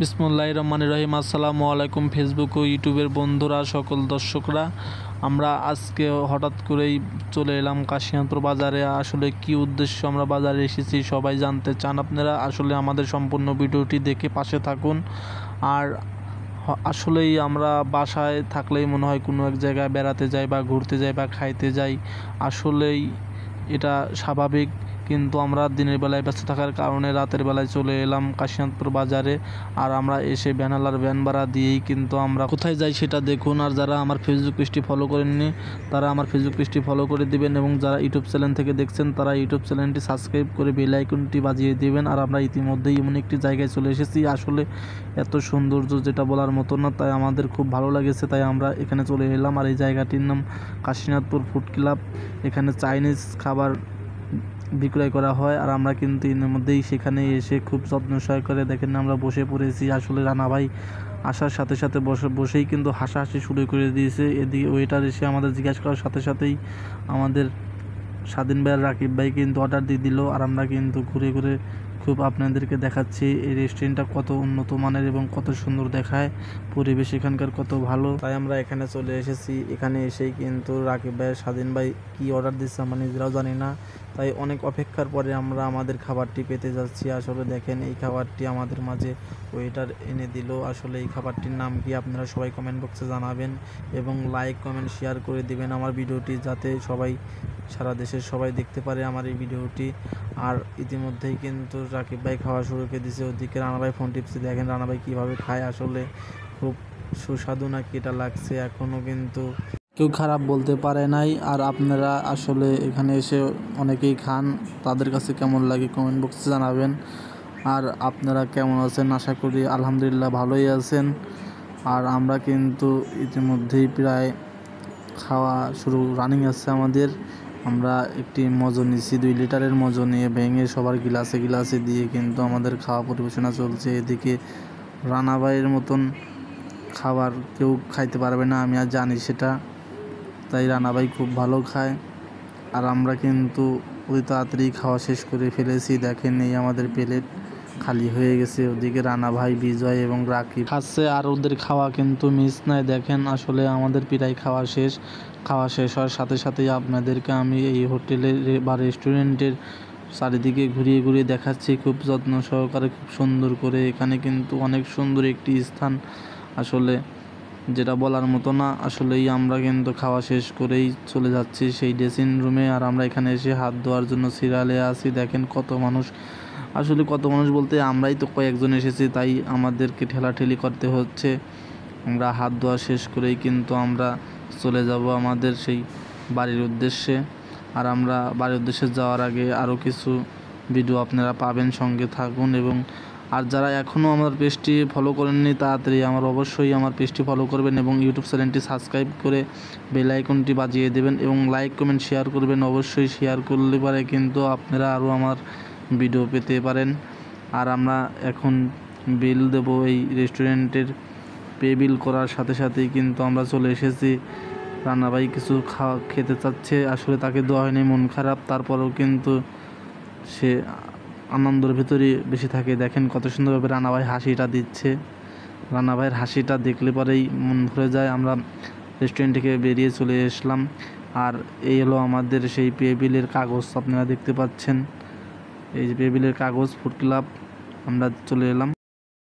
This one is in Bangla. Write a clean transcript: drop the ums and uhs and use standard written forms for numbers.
বিসমুল্লাহির রহমানির রহিম। আসসালামু আলাইকুম ফেসবুক ও ইউটিউবের বন্ধুরা, সকল দর্শকরা। আমরা আজকে হঠাৎ করেই চলে এলাম কাশিনাথপুর বাজারে। আসলে কি উদ্দেশ্য আমরা বাজারে এসেছি সবাই জানতে চান আপনারা। আসলে আমাদের সম্পূর্ণ ভিডিওটি দেখে পাশে থাকুন। আর আসলেই আমরা বাসায় থাকলেই মনে হয় কোনো এক জায়গায় বেড়াতে যাই বা ঘুরতে যাই বা খাইতে যাই, আসলেই এটা স্বাভাবিক। কিন্তু আমরা দিনের বেলায় ব্যস্ত থাকার কারণে রাতের বেলায় চলে এলাম কাশিনাথপুর বাজারে। আর আমরা এসে ভ্যানালার ভ্যান ভাড়া দিয়েই কিন্তু আমরা কোথায় যাই সেটা দেখুন। আর যারা আমার ফেসবুক পেজটি ফলো করেননি তারা আমার ফেসবুক পেজটি ফলো করে দিবেন, এবং যারা ইউটিউব চ্যানেল থেকে দেখছেন তারা ইউটিউব চ্যানেলটি সাবস্ক্রাইব করে বেল আইকনটি বাজিয়ে দিবেন। আর আমরা ইতিমধ্যেই এমন একটি জায়গায় চলে এসেছি, আসলে এত সৌন্দর্য যেটা বলার মতো না, তাই আমাদের খুব ভালো লেগেছে, তাই আমরা এখানে চলে এলাম। আর এই জায়গাটির নাম কাশিনাথপুর ফুড ক্লাব। এখানে চাইনিজ খাবার বিক্রয় করা হয়। আর আমরা কিন্তু এর মধ্যেই সেখানে এসে খুব যত্ন সহকারে দেখেন আমরা বসে পড়েছি। আসলে রানা ভাই আসার সাথে সাথে বসেই কিন্তু হাসাহাসি শুরু করে দিয়েছে। এদিকে ওয়েটার এসে আমাদের জিজ্ঞাসা করার সাথে সাথেই আমাদের স্বাধীন ভাই আর রাকিব ভাই কিন্তু অর্ডার দিয়ে দিল। আর আমরা কিন্তু ঘুরে ঘুরে খুব আপনাদেরকে দেখাচ্ছি এই রেস্টুরেন্টটা কত উন্নত মানের এবং কত সুন্দর দেখায়, পরিবেশ এখানকার কত ভালো। তাই আমরা এখানে চলে এসেছি। এখানে এসেই কিন্তু রাকিব ভাই স্বাধীন ভাই কী অর্ডার দিচ্ছে আমরা নিজেরাও জানি না, তাই অনেক অপেক্ষার পরে আমরা আমাদের খাবারটি পেতে যাচ্ছি। আসলে দেখেন এই খাবারটি আমাদের মাঝে ওয়েটার এনে দিল। আসলে এই খাবারটির নাম কি আপনারা সবাই কমেন্ট বক্সে জানাবেন, এবং লাইক কমেন্ট শেয়ার করে দিবেন আমার ভিডিওটি, যাতে সবাই সারা দেশের সবাই দেখতে পারে আমার এই ভিডিওটি। আর ইতিমধ্যেই কিন্তু রাকিব ভাই খাওয়া শুরু করে দিয়েছে। ওদিকে রানা ভাই ফোন টিপসে, দেখেন রানা ভাই কীভাবে খায়। আসলে খুব সুস্বাদু নাকি এটা লাগছে, এখনও কিন্তু কেউ খারাপ বলতে পারে নাই। আর আপনারা আসলে এখানে এসে অনেকেই খান, তাদের কাছে কেমন লাগে কমেন্ট বক্সে জানাবেন। আর আপনারা কেমন আছেন? আশা করি আলহামদুলিল্লাহ ভালোই আছেন। আর আমরা কিন্তু ইতিমধ্যেই প্রায় খাওয়া শুরু রানিং আছে আমাদের। আমরা একটি মজো নিচ্ছি, 2 লিটারের মজো নিয়ে ভেঙে সবার গিলাসে গিলাসে দিয়ে কিন্তু আমাদের খাওয়া পরিবেশনা চলছে। এদিকে রানা ভাইয়ের মতন খাবার কেউ খাইতে পারবে না, আমি আর জানি সেটা, তাই রানা ভাই খুব ভালো খায়। আর আমরা কিন্তু অতি তাড়াতাড়ি খাওয়া শেষ করে ফেলেছি। দেখেন এই আমাদের প্লেট খালি হয়ে গেছে। ওদিকে রানা ভাই, বিজয় এবং রাকিব খাচ্ছে, আর ওদের খাওয়া কিন্তু মিস নাই। দেখেন আসলে আমাদের প্রায় খাওয়া শেষ হওয়ার সাথে সাথেই আপনাদেরকে আমি এই হোটেলের বা রেস্টুরেন্টের চারিদিকে ঘুরিয়ে ঘুরিয়ে দেখাচ্ছি খুব যত্ন সহকারে, খুব সুন্দর করে। এখানে কিন্তু অনেক সুন্দর একটি স্থান, আসলে যেটা বলার মতো না। আসলেই আমরা কিন্তু খাওয়া শেষ করেই চলে যাচ্ছি সেই ড্রেসিং রুমে। আর আমরা এখানে এসে হাত ধোয়ার জন্য সিরিয়ালে আছি। দেখেন কত মানুষ, আসলে কত মানুষ বলতে আমরাই তো কয়েকজন এসেছি, তাই আমাদেরকে ঠেলাঠেলি করতে হচ্ছে। আমরা হাত ধোয়া শেষ করেই কিন্তু আমরা চলে যাব আমাদের সেই বাড়ির উদ্দেশ্যে। আর আমরা বাড়ির উদ্দেশ্যে যাওয়ার আগে আরও কিছু ভিডিও আপনারা পাবেন, সঙ্গে থাকুন। এবং আর যারা এখনও আমার পেজটি ফলো করেননি তাড়াতাড়ি অবশ্যই আমার পেজটি ফলো করবেন, এবং ইউটিউব চ্যানেলটি সাবস্ক্রাইব করে বেল আইকনটি বাজিয়ে দেবেন, এবং লাইক কমেন্ট শেয়ার করবেন। অবশ্যই শেয়ার করলে পারে কিন্তু আপনারা আরও আমার ভিডিও পেতে পারেন। আর আমরা এখন বিল দেব এই রেস্টুরেন্টের। পে বিল করার সাথে সাথেই কিন্তু আমরা চলে এসেছি। রান্না ভাই কিছু খেতে চাচ্ছে, আসলে তাকে দেওয়া হয়নি, মন খারাপ, তারপরেও কিন্তু সে আনন্দের ভিতরে বেশি থাকে। দেখেন কত সুন্দরভাবে রানা ভাই হাসিটা দিচ্ছে। রানা ভাইয়ের হাসিটা দেখলে পরেই মন ভরে যায়। আমরা রেস্টুরেন্ট থেকে বেরিয়ে চলে আসলাম। আর এই হলো আমাদের সেই পে বিলের কাগজ, আপনারা দেখতে পাচ্ছেন এই যে পে বিলের কাগজ, ফুড ক্লাব। আমরা চলে এলাম।